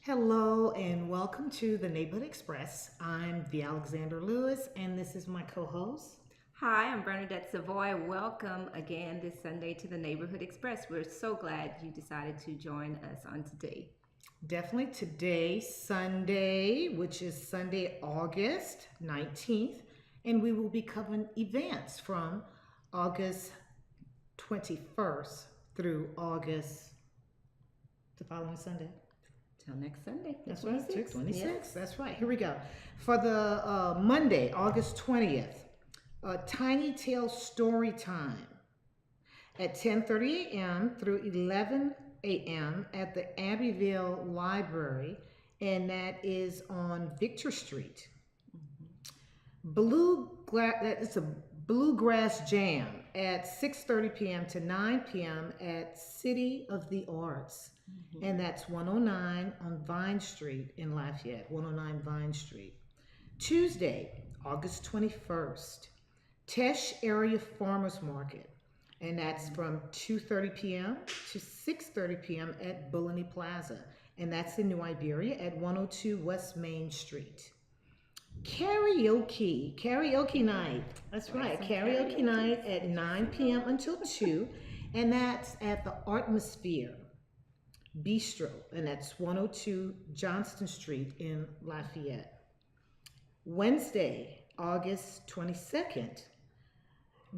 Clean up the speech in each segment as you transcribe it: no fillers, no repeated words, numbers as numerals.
Hello and welcome to the Neighborhood Express. I'm the Alexander Lewis and this is my co-host. Hi, I'm Bernadette Savoy. Welcome again this Sunday to the Neighborhood Express. We're so glad you decided to join us on today. Definitely today, Sunday, which is Sunday, August 19th, and we will be covering events from August 21st through August the following Sunday. Till next Sunday, the That's right, 26th. 26. Yes. That's right. Here we go. For the Monday, August 20th, Tiny Tale Story Time at 10:30 a.m. through 11 a.m. at the Abbeville Library, and that is on Victor Street. It's a bluegrass jam at 6:30 p.m. to 9 p.m. at City of the Arts, and that's 109 on Vine Street in Lafayette. 109 Vine Street. Tuesday, August 21st, Tesh Area Farmers Market, and that's from 2:30 p.m. to 6:30 p.m. at Bulleney Plaza, and that's in New Iberia at 102 West Main Street. Karaoke night. That's right, karaoke night at 9 p.m. until 2, and that's at the Atmosphere Bistro, and that's 102 Johnston Street in Lafayette. Wednesday, August 22nd,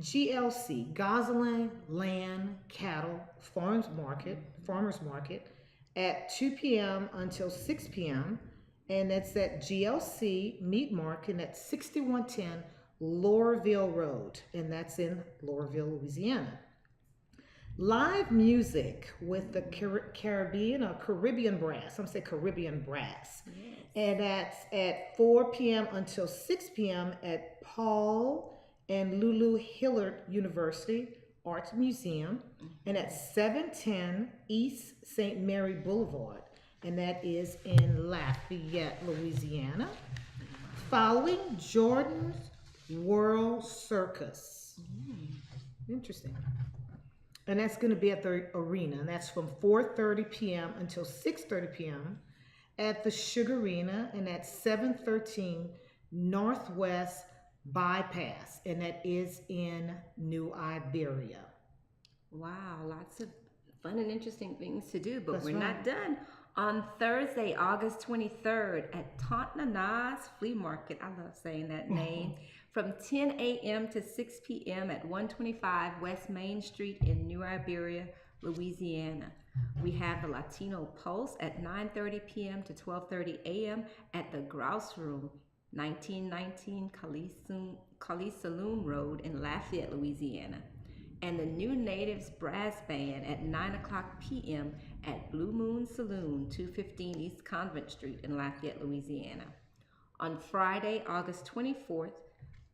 GLC, Gosselin Land Cattle Farmers Market at 2 p.m. until 6 p.m. And that's at GLC Meat Market at 6110 Laurelville Road, and that's in Laurelville, Louisiana. Live music with the Caribbean Brass. I'm saying Caribbean Brass. Yes. And that's at 4 p.m. until 6 p.m. at Paul and Lulu Hillard University Arts Museum, and at 710 East St. Mary Boulevard, and that is in Lafayette, Louisiana. Following Jordan's World Circus. Interesting. And that's going to be at the arena, and that's from 4:30 p.m. until 6:30 p.m. at the Sugar Arena, and that's 713 Northwest Bypass, and that is in New Iberia. Wow, lots of fun and interesting things to do, but That's we're right. not done. On Thursday, August 23rd at Tontanana's Flea Market, I love saying that name, from 10 a.m. to 6 p.m. at 125 West Main Street in New Iberia, Louisiana. We have the Latino Pulse at 9:30 p.m. to 12:30 a.m. at the Grouse Room, 1919 Khali Saloon Road in Lafayette, Louisiana. And the New Natives Brass Band at 9 o'clock p.m. at Blue Moon Saloon, 215 East Convent Street in Lafayette, Louisiana. On Friday, August 24th,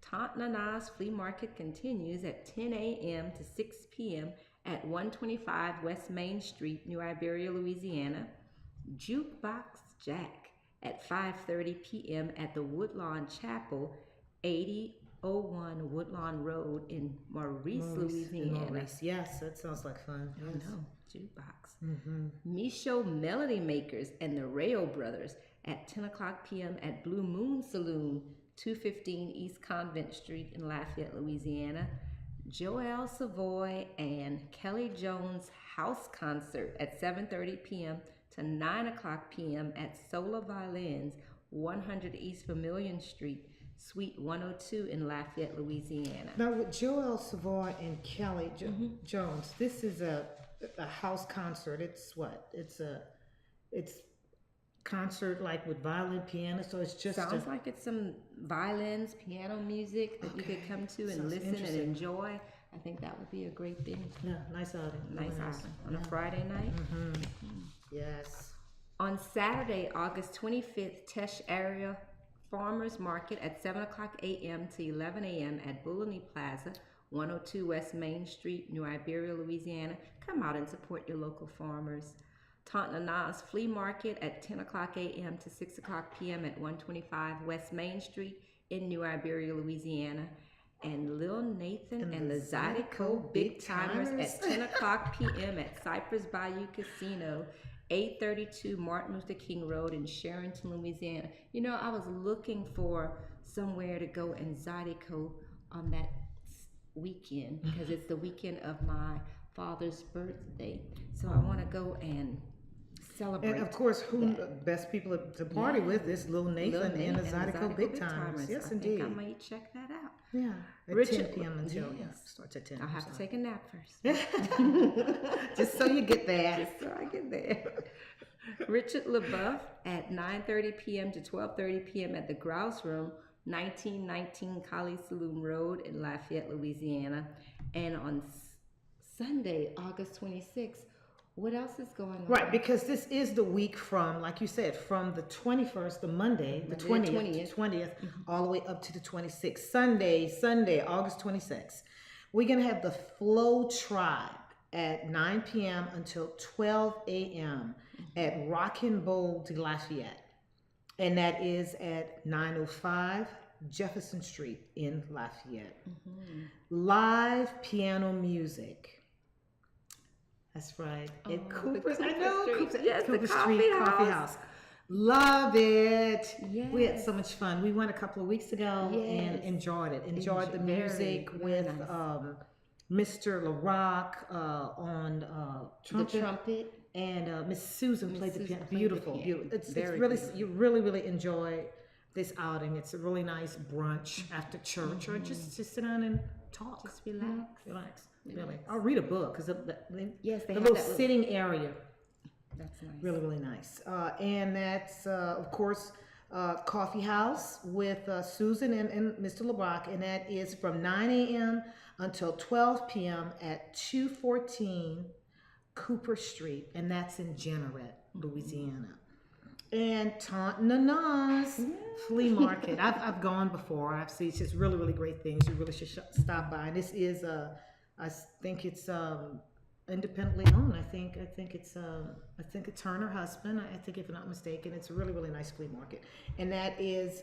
Tontanana's Flea Market continues at 10 a.m. to 6 p.m. at 125 West Main Street, New Iberia, Louisiana. Jukebox Jack at 5:30 p.m. at the Woodlawn Chapel, 8001 Woodlawn Road in Maurice, Louisiana. Maurice. Yes, that sounds like fun. I Yes. know, jukebox. Michaud Melody Makers and the Rayo Brothers at 10 o'clock p.m. at Blue Moon Saloon, 215 East Convent Street in Lafayette, Louisiana. Joel Savoy and Kelly Jones House Concert at 7:30 p.m. to 9 o'clock p.m. at Sola Violins, 100 East Vermilion Street, Suite 102 in Lafayette, Louisiana. Now with Joel Savoy and Kelly Jones, this is a house concert. It's what? It's concert like with violin, piano. So it's just Sounds like it's some violins, piano music that you could come to and Sounds listen and interesting. enjoy. I think that would be a great thing. yeah, nice outing. Nice Really outing on a Friday night. Yes. On Saturday, August 25th, Tesh Area Farmers Market at 7 o'clock a.m. to 11 a.m. at Bulleney Plaza, 102 West Main Street, New Iberia, Louisiana. Come out and support your local farmers. Tontanana's Flea Market at 10 o'clock a.m. to 6 o'clock p.m. at 125 West Main Street in New Iberia, Louisiana. And Lil Nathan and the Zydeco Big Timers at 10 o'clock p.m. at Cypress Bayou Casino 832 Martin Luther King Road in Sharonton, Louisiana. You know, I was looking for somewhere to go in Zydeco on that weekend because it's the weekend of my father's birthday. So I want to go and celebrate. And of course, who that. best people to party with is Lil Nathan and the Zydeco Big Timers. Yes, I indeed. think I might check that out. Yeah, at Richard, 10 p.m. until yes. Starts at 10. I'll have to take a nap first. Just so you get there. Just so I get there. Richard LaBeouf at 9:30 p.m. to 12:30 p.m. at the Grouse Room, 1919 Colley Saloon Road in Lafayette, Louisiana. And on Sunday, August 26th, what else is going on? Right, because this is the week from, like you said, from the 21st, the Monday, the 20th, all the way up to the 26th. Sunday, August 26th. We're going to have the Flow Tribe at 9 p.m. until 12 a.m. at Rockin' Bowl de Lafayette. And that is at 905 Jefferson Street in Lafayette. Live piano music. That's right. At Cooper's, I know. Cooper Street Coffee House. Love it. Yes. We had so much fun. We went a couple of weeks ago and enjoyed it. Enjoyed the music with Mr. LaRock on trumpet. The trumpet. And Miss Susan played the piano. Beautiful. It's really, beautiful. You really enjoy this outing. It's a really nice brunch after church, or just sit down and talk. Just relax. Relax. Really. I'll read a book because the they little sitting area. That's nice. Really nice. And that's, of course, Coffee House with Susan and Mr. LeBrock. And that is from 9 a.m. until 12 p.m. at 214 Cooper Street. And that's in Jeanerette, Louisiana. And Tante Nana's flea market. I've gone before. I've seen just really great things. You really should stop by. And this is I think it's independently owned. I think it's her and her husband. I think, if I'm not mistaken, it's a really nice flea market, and that is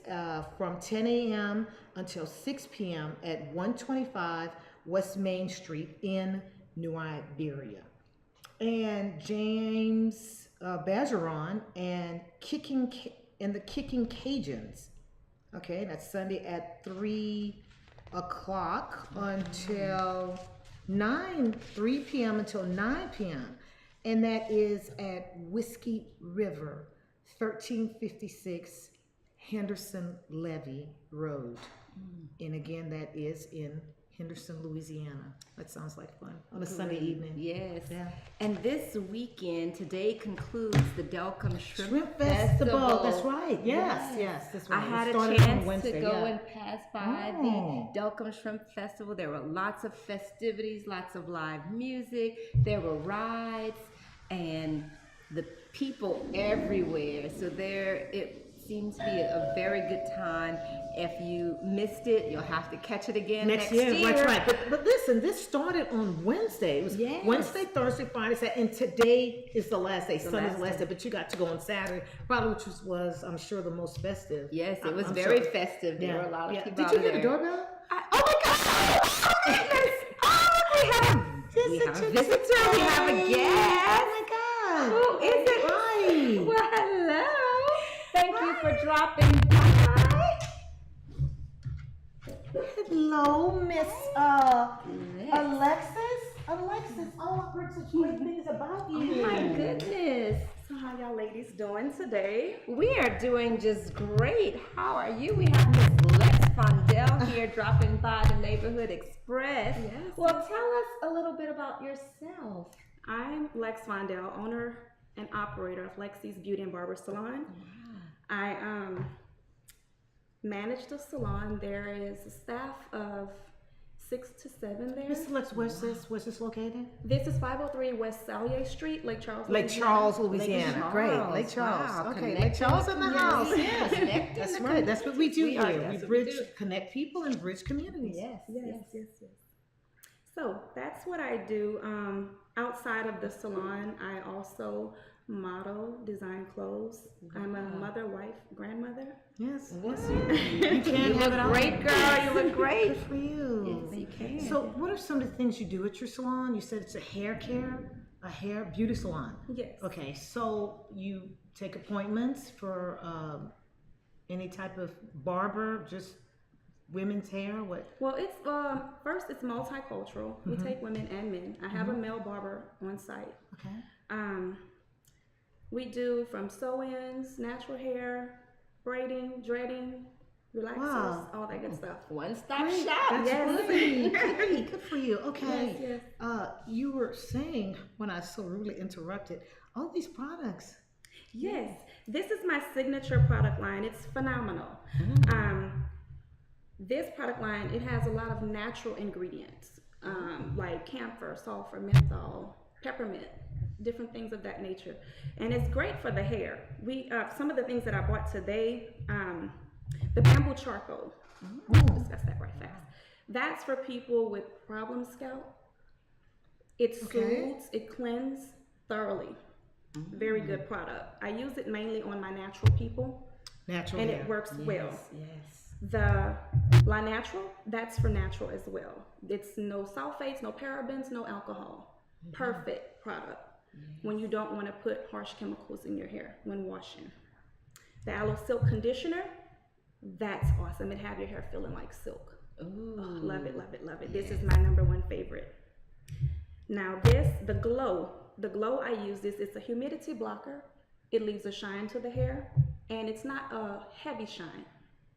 from 10 a.m. until 6 p.m. at 125 West Main Street in New Iberia. And James Bergeron and the Kicking Cajuns. Okay, that's Sunday at 3 o'clock until 3 p.m. until 9 p.m. And that is at Whiskey River, 1356 Henderson Levee Road. And again, that is in Henderson, Louisiana. That sounds like fun on a Sunday evening. Yes. Yeah. And this weekend, today concludes the Delcom Shrimp Festival. That's right. Yes. That's right. I had a chance to go and pass by the Delcom Shrimp Festival. There were lots of festivities, lots of live music. There were rides and the people everywhere. So it seems to be a very good time. If you missed it, you'll have to catch it again next year. That's right. But listen, this started on Wednesday. It was Wednesday, Thursday, Friday, Saturday, and today is the last day. Sunday's the last day, but you got to go on Saturday, probably, which was I'm sure, the most festive. Yes, it was very festive. There were a lot of people. Did you hear the doorbell? Oh my God! We have a visitor. We have a guest. Oh my God! Who is it? Hi. Well, hello. Thank you for dropping by. Hello, Miss Alexis. Oh, I've heard such great things about you. Oh my goodness. So how y'all ladies doing today? We are doing just great. How are you? We have Miss Lex Fondell here dropping by the Neighborhood Express. Yes. Well, tell us a little bit about yourself. I'm Lex Fondell, owner and operator of Lexi's Beauty and Barber Salon. I manage the salon. There is a staff of 6 to 7 there. Miss Lex, where's this located? This is 503 West Sallier Street, Lake Charles, Louisiana. Great. Lake Charles. Wow. Okay, Lake Charles in the house. Yes. Connecting That's the right. That's what we do We are. here. That's We what bridge, we do. connect people and bridge communities. Yes. So that's what I do. Outside of the salon, I also model, design clothes. I'm a mother, wife, grandmother. Yes. Well, You can have it all. great, girl. You look great. Good for you. Yes, you can. So, what are some of the things you do at your salon? You said it's a hair care. a hair beauty salon. Yes. Okay, so you take appointments for any type of barber, just women's hair? What? Well, it's first it's multicultural. We take women and men. I have a male barber on site. Okay. We do from sew-ins, natural hair, braiding, dreading, relaxers, Wow. all that good stuff. One-stop Great. shop. That's Yes. great. Great. Good for you. Okay. Yes, You were saying when I so rudely interrupted, all these products. Yes, this is my signature product line. It's phenomenal. This product line, it has a lot of natural ingredients, like camphor, sulfur, menthol, peppermint, different things of that nature. And it's great for the hair. Some of the things that I bought today, the bamboo charcoal. We'll discuss that right fast. That's for people with problem scalp. It soothes, it cleanses thoroughly. Very good product. I use it mainly on my natural people, Natural and hair. it works well. Yes. The La Natural, that's for natural as well. It's no sulfates, no parabens, no alcohol. Perfect product when you don't want to put harsh chemicals in your hair when washing. The Aloe Silk Conditioner, that's awesome. It have your hair feeling like silk. Ooh. Oh, love it, love it, love it. This is my #1 favorite. Now the glow I use this, it's a humidity blocker. It leaves a shine to the hair, and it's not a heavy shine.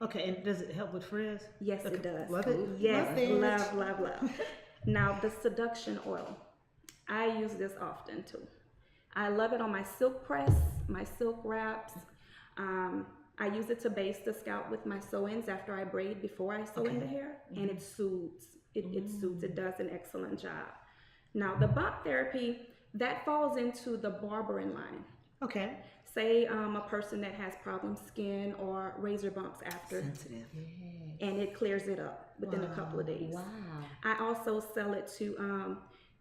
Okay, and does it help with frizz? Yes, Okay, it does. love it. Yes, Love it. love. Now the seduction oil, I use this often too. I love it on my silk press, my silk wraps. I use it to base the scalp with my sew-ins after I braid before I sew in the hair, and it soothes. It soothes. It does an excellent job. Now the bump therapy, that falls into the barbering line. Okay. Say a person that has problem skin or razor bumps after, Sensitive. and it clears it up within a couple of days. Wow. I also sell it to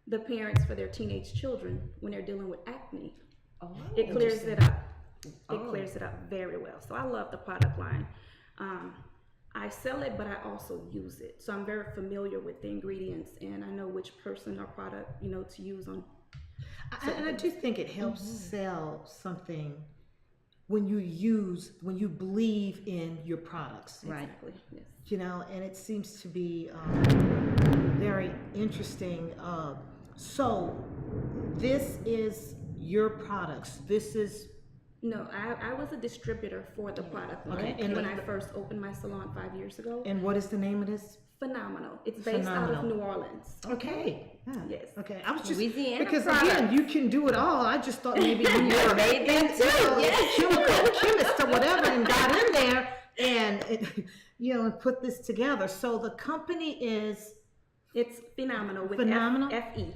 the parents for their teenage children when they're dealing with acne. Oh. It clears it up. It clears it up very well. So I love the product line. I sell it, but I also use it. So I'm very familiar with the ingredients, and I know which person or product, to use on. And I do think it helps sell something when you believe in your products. Right. Exactly. Yes. And it seems to be very interesting. So this is your products. This is No, I was a distributor for the product line Okay, and when I first opened my salon 5 years ago. and what is the name of this? Phenomenal. It's based out of Phenomenal. New Orleans. Okay. Yeah. Yes. Okay. I was just Louisiana because products. again, you can do it all. I just thought maybe you were Made that too, yes. chemist or whatever, and got in there and put this together. So the company is It's phenomenal with Phenomenal? F-E.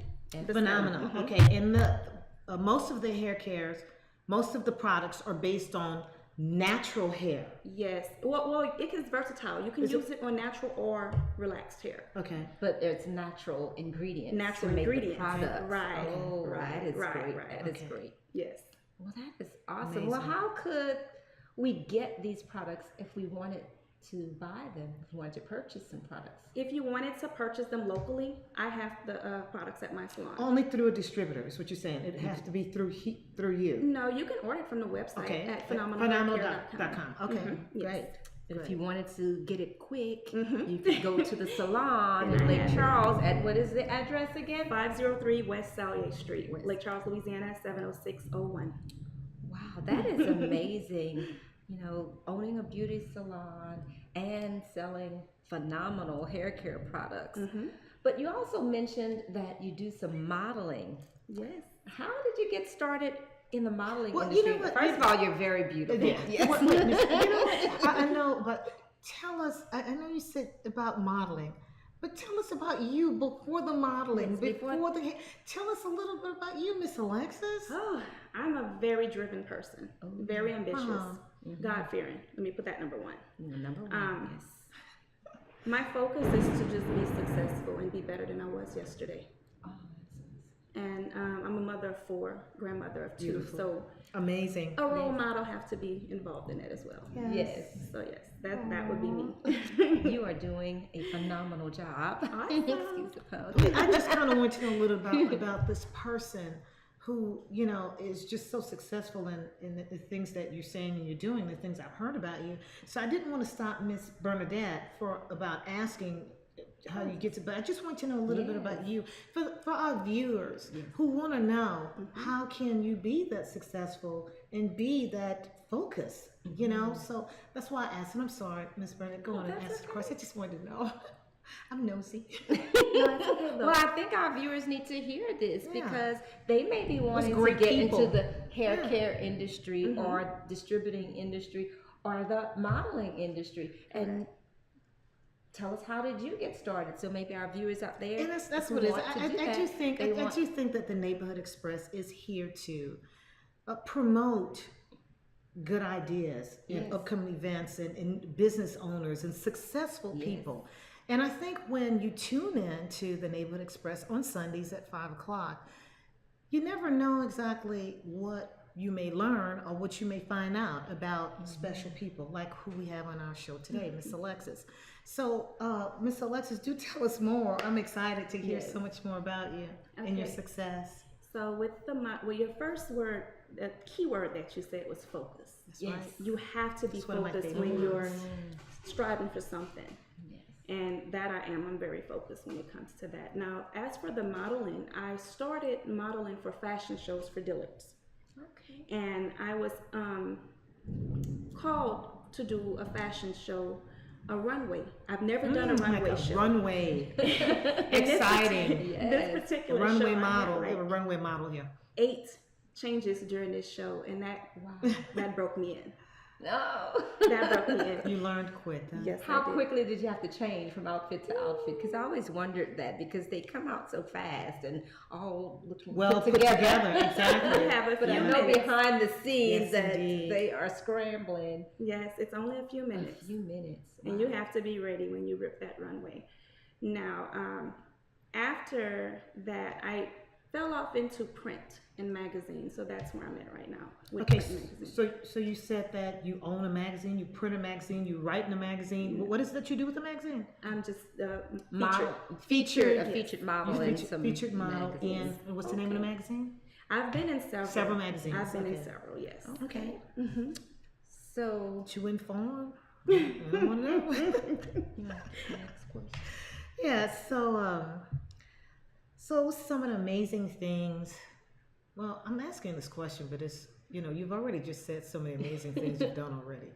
phenomenal. Mhm. Okay, and the most of the hair cares, most of the products are based on natural hair. Yes. Well, it is versatile. You can Is it- use it on natural or relaxed hair. Okay. But there's natural ingredients. Natural to make ingredients. The product. Right. Oh, Right. that is Right. great. Right. That is Okay. great. Yes. Well, that is awesome. Well, Amazing. how could we get these products if we wanted to buy them, if we wanted to purchase some products? If you wanted to purchase them locally, I have the products at my salon. Only through a distributor is what you're saying. It has to be through you. No, you can order it from the website Okay. at phenomenalhaircare.com. Phenomenal.com. Okay. Mhm. Yes. Great. And if you wanted to get it quick, Mhm. you could go to the salon And in I Lake have it. Charles at, what is the address again? 503 West Sallier Street, West. Lake Charles, Louisiana, 70601. Wow, that is amazing. Owning a beauty salon and selling phenomenal hair care products. Mhm. But you also mentioned that you do some modeling. Yes. How did you get started in the modeling Well, you industry? know what? First of all, you're very beautiful. Yeah. Yes. Wait, miss, I know, but tell us. I know you said about modeling, but tell us about you before the modeling, Yes, before the. Tell us a little bit about you, Miss Alexis. Oh, I'm a very driven person, very ambitious, Wow. God-fearing. Let me put that #1. Number one, Um, yes. My focus is to just be successful and be better than I was yesterday. Oh, that's And I'm a mother of 4, grandmother of 2. Beautiful. So Amazing. a role model have to be involved in it as well. Yes. So yes, that would be me. You are doing a phenomenal job. Awesome. Excuse the pun. I just kind of want to know a little about this person. who is just so successful in the things that you're saying and you're doing, the things I've heard about you. So I didn't want to stop Miss Bernadette about asking how you get to, but I just want to know a little bit about you for our viewers who want to know how can you be that successful and be that focused. So that's why I asked, and I'm sorry, Miss Bernadette, go on and ask the question. I just wanted to know. I'm nosy. No, it's okay, Well, I think our viewers need to hear this Yeah. because they may be wanting to great get people. into the hair care industry or distributing industry or the modeling industry. And tell us, how did you get started? So maybe our viewers out there, And that's who what it is. want to I that, do think they I want- do think that the Neighborhood Express is here to promote good ideas and upcoming events and business owners and successful people. And I think when you tune in to the Neighborhood Express on Sundays at 5 o'clock, you never know exactly what you may learn or what you may find out about special people like who we have on our show today, Miss Alexis. So, Miss Alexis, do tell us more. I'm excited to hear so much more about you and your success. So with your first word, the key word that you said was focus. That's right. You have to be That's one of my focused favorite when you're words. striving for something. Yes. And that I am. I'm very focused when it comes to that. Now, as for the modeling, I started modeling for fashion shows for Dillard's. Okay. And I was called to do a fashion show, a runway. I've never done a runway like a show. runway. Exciting. This particular Runway show, model. I We had have a like runway model here. 8 changes during this show, and that broke me in. No. That broke me in. You learned quick, huh? Yes, How I did. quickly did you have to change from outfit to outfit? Because I always wondered that because they come out so fast and all looking Well put together. Exactly. You have a But I few know minutes. behind the Yes, scenes that indeed. they are scrambling. Yes, it's only a few A minutes. few minutes. And you have to be ready when you rip that runway. Now, after that, I fell off into print and magazine, so that's where I'm at right now. With Okay, print and magazine. so you said that you own a magazine, you print a magazine, you write in a magazine. What is it that you do with a magazine? I'm just Model, featured, a yes. featured model in some Featured model magazines. in, what's the name of the magazine? I've been in several. Several magazines, I've been in okay. several, yes. Okay. So, To inform? I don't want to know. next question. Yeah, so some of the amazing things. Well, I'm asking this question, but it's, you've already just said so many amazing things you've done already.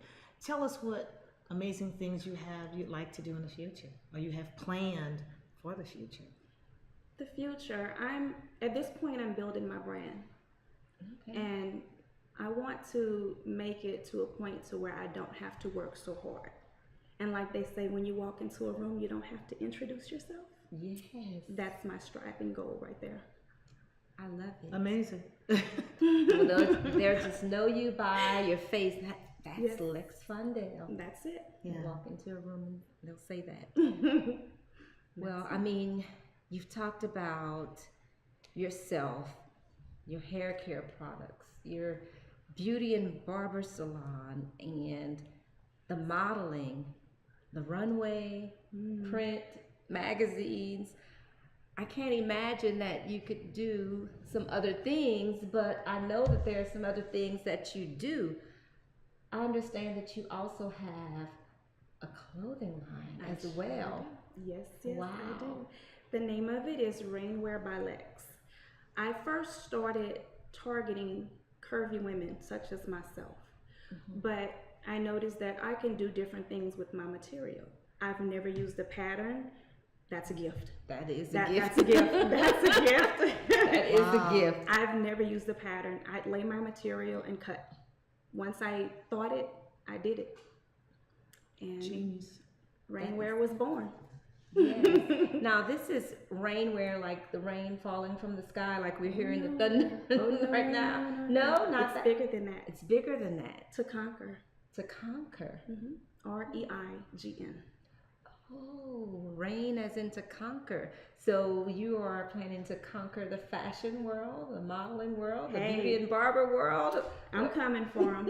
Tell us what amazing things you'd like to do in the future, or you have planned for the future. The future, at this point, I'm building my brand. Okay. And I want to make it to a point to where I don't have to work so hard. And like they say, when you walk into a room, you don't have to introduce yourself. Yes. That's my striving goal right there. I love it. Amazing. Well, they'll just know you by your face. That's Yes. Lex Fundale. That's it. You Yeah. walk into a room and they'll say that. Well, I mean, you've talked about yourself, your hair care products, your beauty and barber salon, and the modeling, the runway, print, magazines. I can't imagine that you could do some other things, but I know that there are some other things that you do. I understand that you also have a clothing line as well. Yes, Wow. I do. The name of it is Rainwear by Lex. I first started targeting curvy women such as myself, but I noticed that I can do different things with my material. I've never used a pattern. That's a gift. That is a That's gift. a gift. That's a gift. That is a gift. I've never used a pattern. I'd lay my material and cut. Once I thought it, I did it. And Genius. Rainwear was born. Yes. Now this is rainwear, like the rain falling from the sky, like we're hearing the thunder right now. No, not It's that. bigger than that. It's bigger than that. To conquer. To conquer. REIGN. Oh, rain as in to conquer. So you are planning to conquer the fashion world, the modeling world, the beauty and barber world. I'm coming for them.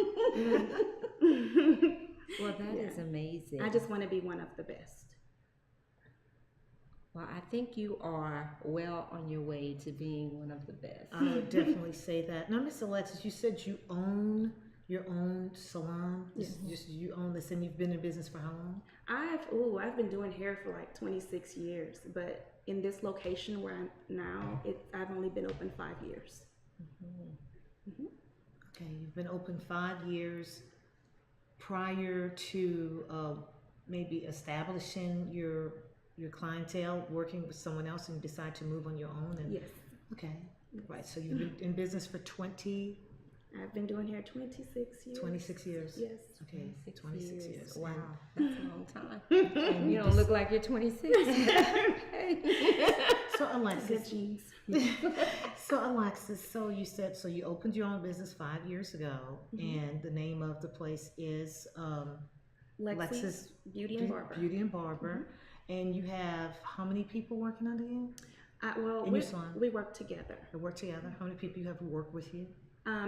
Well, that is amazing. I just want to be one of the best. Well, I think you are well on your way to being one of the best. I would definitely say that. Now, Miss Alexis, you said you own your own salon. Yes. Just you own this, and you've been in business for how long? I've been doing hair for like 26 years, but in this location where I'm now, I've only been open 5 years. Okay, you've been open 5 years. Prior to maybe establishing your clientele, working with someone else, and you decide to move on your own. And Yes. okay, right. So you've been in business for I've been doing hair 26 years. 26 years. Yes. Okay, 26 years. Wow, And that's a long time. And you don't look like you're 26. so Good Alexis, genes. so you said so you opened your own business 5 years ago, and the name of the place is Lexis Beauty and Barber. Beauty and Barber. And you have how many people working under you? Well, In your salon? we work together. They work together. How many people you have who work with you?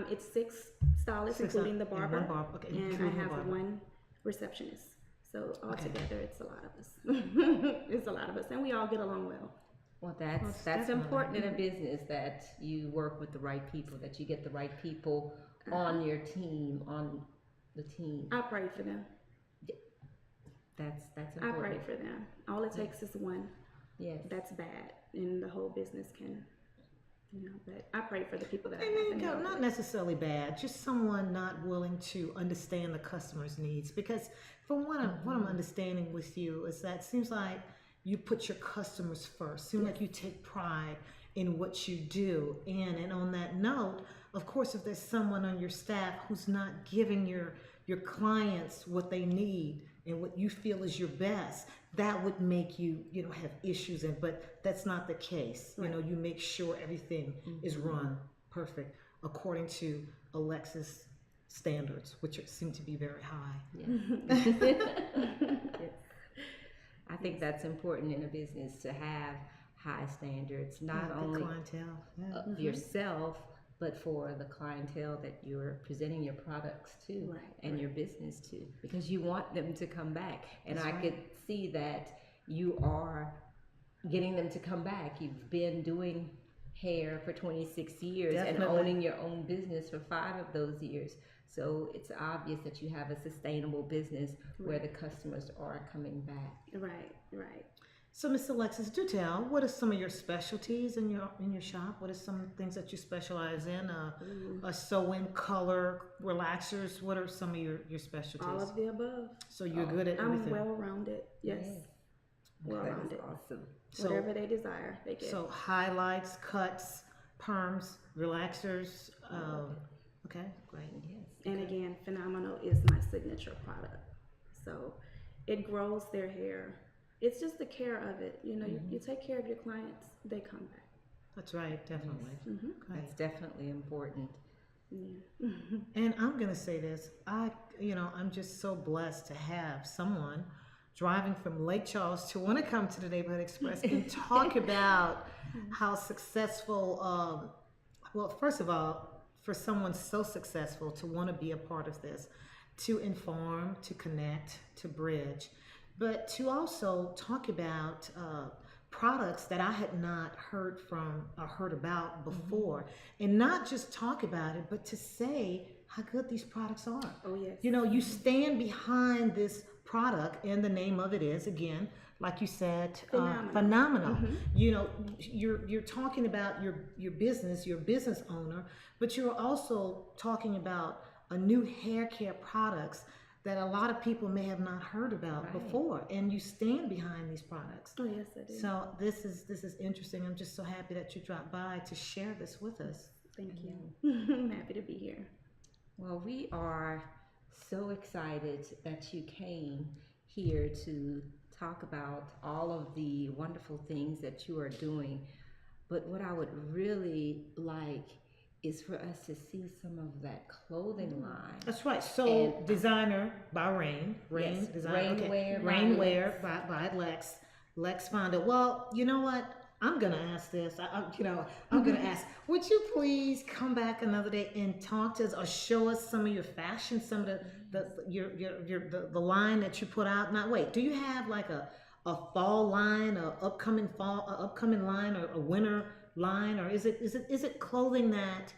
It's 6 stylists, Six including the and barber, one barber. Okay, and I including the have barber. 1 receptionist. So Okay. altogether, it's a lot of us. It's a lot of us, and we all get along well. Well, that's definitely. important in a business, that you work with the right people, that you get the right people on your team, on the team. I pray for them. That's I important. pray for them. All it takes is one. Yes. That's bad, and the whole business can, But I pray for the people that I And have. then not necessarily bad, just someone not willing to understand the customer's needs. Because from what I'm understanding with you is that it seems like you put your customers first. Seems like you take pride in what you do. And on that note, of course, if there's someone on your staff who's not giving your clients what they need and what you feel is your best, that would make you have issues. But that's not the case. Right. You make sure everything is run perfect according to Alexis standards, which seem to be very high. Yes. I think that's important in a business, to have high standards, not The only clientele. Yeah. of yourself, but for the clientele that you're presenting your products to, Right, and your business to, because you want them to come back. And That's I right. could see that you are getting them to come back. You've been doing hair for 26 years and Definitely. owning your own business for 5 of those years. So it's obvious that you have a sustainable business where the customers are coming back. Right. So, Miss Alexis, do tell, what are some of your specialties in your shop? What are some things that you specialize in? Sew-in, color, relaxers. What are some of your specialties? All of the above. So you're good at everything. I'm well-rounded. Yes. Well-rounded. That's awesome. So- Whatever they desire, they get. So highlights, cuts, perms, relaxers. Okay, great. Yes. And again, Phenomenal is my signature product. So it grows their hair. It's just the care of it. You take care of your clients, they come back. That's right, definitely. Great. That's definitely important. Yeah. And I'm gonna say this, I'm just so blessed to have someone driving from Lake Charles to want to come to the Neighborhood Express and talk about how successful. Well, first of all, for someone so successful to want to be a part of this, to inform, to connect, to bridge, but to also talk about products that I had not heard about before, and not just talk about it, but to say how good these products are. Oh, yes. You stand behind this product, and the name of it is, again, like you said, phenomenal. You're talking about your business owner, but you're also talking about a new hair care products that a lot of people may have not heard about before, and you stand behind these products. Oh, yes, I do. So this is interesting. I'm just so happy that you dropped by to share this with us. Thank you. I'm happy to be here. Well, we are so excited that you came here to talk about all of the wonderful things that you are doing. But what I would really like is for us to see some of that clothing line. That's right. So And- designer by Rain. Yes, Design. Rainwear by Rainwear by Lex. Lex found it. Well, you know what? I'm gonna ask this. I'm gonna ask. Would you please come back another day and talk to us, or show us some of your fashion, some of the line that you put out? Now, wait. Do you have like a a fall line, a upcoming fall, a upcoming line, or a winter line, or is it clothing that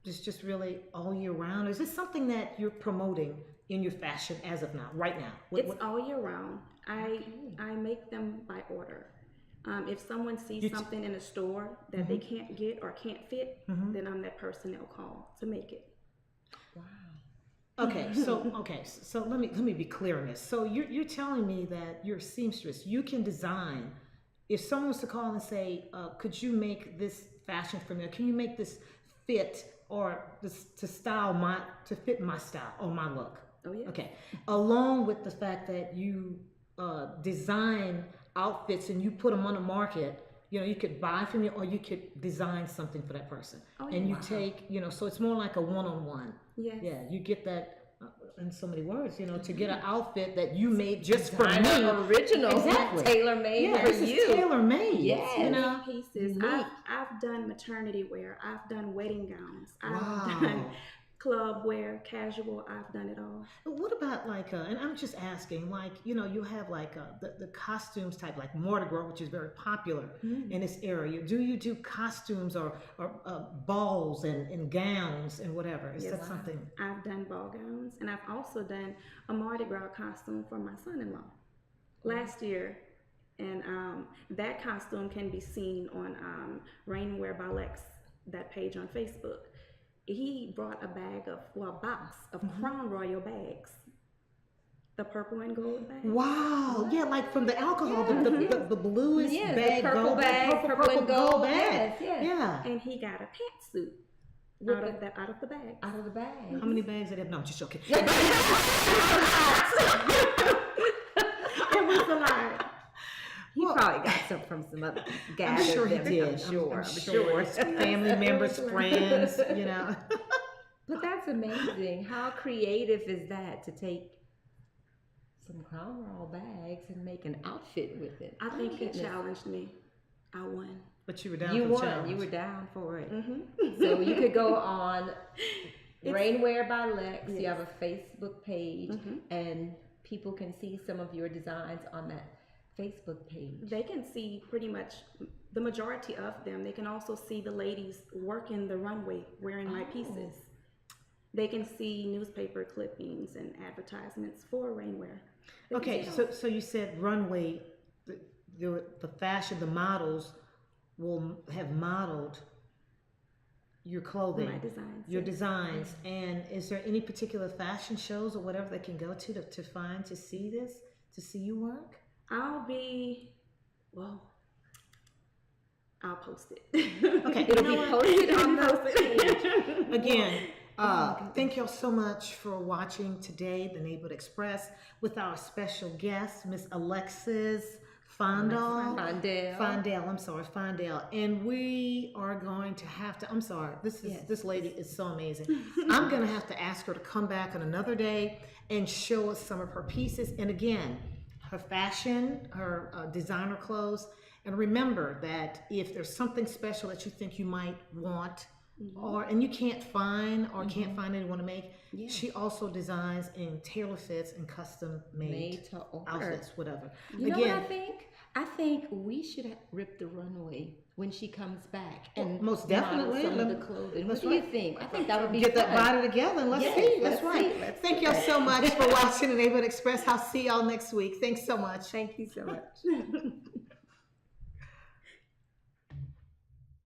is just really all year round? Or is this something that you're promoting in your fashion as of now, right now? It's all year round. I make them by order. If someone sees something in a store that they can't get or can't fit, then I'm that person they'll call to make it. Wow. So let me be clear on this. So you're telling me that you're a seamstress. You can design. If someone was to call and say, "Could you make this fashion for me? Or can you make this fit or this to fit my style or my look?" Oh yeah. Okay. Along with the fact that you design outfits and you put them on the market, you could buy from you or you could design something for that person. Oh, and you wow. take, so it's more like a one-on-one. Yes. Yeah, you get that in so many words, to get an outfit that you made just for me. Original, Exactly. tailor-made for this is you. tailor-made. Yes. Pieces. Unique. I've done maternity wear. I've done wedding gowns. Wow. I've done club wear, casual. I've done it all. But what about and I'm just asking, you have the costumes type, like Mardi Gras, which is very popular in this area. Do you do costumes or balls and gowns and whatever? Is that something? I've done ball gowns, and I've also done a Mardi Gras costume for my son-in-law last year. And that costume can be seen on Rainwear by Lex, that page on Facebook. He brought a box of Crown Royal bags. The purple and gold bag. Wow. Yeah, like from the alcohol, the bluest bag, the purple gold bag, purple and gold bag. Yes. Yeah. And he got a pantsuit out of the bag. Out of the bag. How many bags did he have? No, I'm just joking. It was a lot. He probably got some from some other guys. I'm sure he did. I'm sure. Family members, friends, But that's amazing. How creative is that to take some Crown Royal bags and make an outfit with it? I think he challenged me. I won. But you were down You for the won. challenge. You were down for it. Mm-hmm. So you could go on Rainwear by Lex. You have a Facebook page, and people can see some of your designs on that Facebook page. They can see pretty much the majority of them. They can also see the ladies working the runway wearing my pieces. They can see newspaper clippings and advertisements for Rainwear. Okay, so you said runway, the fashion, the models will have modeled your clothing, My designs, your yes. designs. And is there any particular fashion shows or whatever they can go to see you work? I'll post it. Okay, It'll be posted on the page. Again, thank y'all so much for watching today, The Neighborhood Express, with our special guest, Miss Alexis Fondale. And we are going to have to, this lady is so amazing. I'm going to have to ask her to come back on another day and show us some of her pieces. And again, her fashion, her designer clothes. And remember that if there's something special that you think you might want, and you can't find anyone to make, she also designs in tailor fits and custom made to order. Outfits, whatever. You know what I think? I think we should rip the runway when she comes back and most model definitely some of the clothing. What that's do you right. think? I think that would be Get that fun. body together and let's Yes, see. let's That's right. see. Let's Thank do y'all that. so much for watching the Neighborhood Express. I'll see y'all next week. Thanks so much. Thank you so much.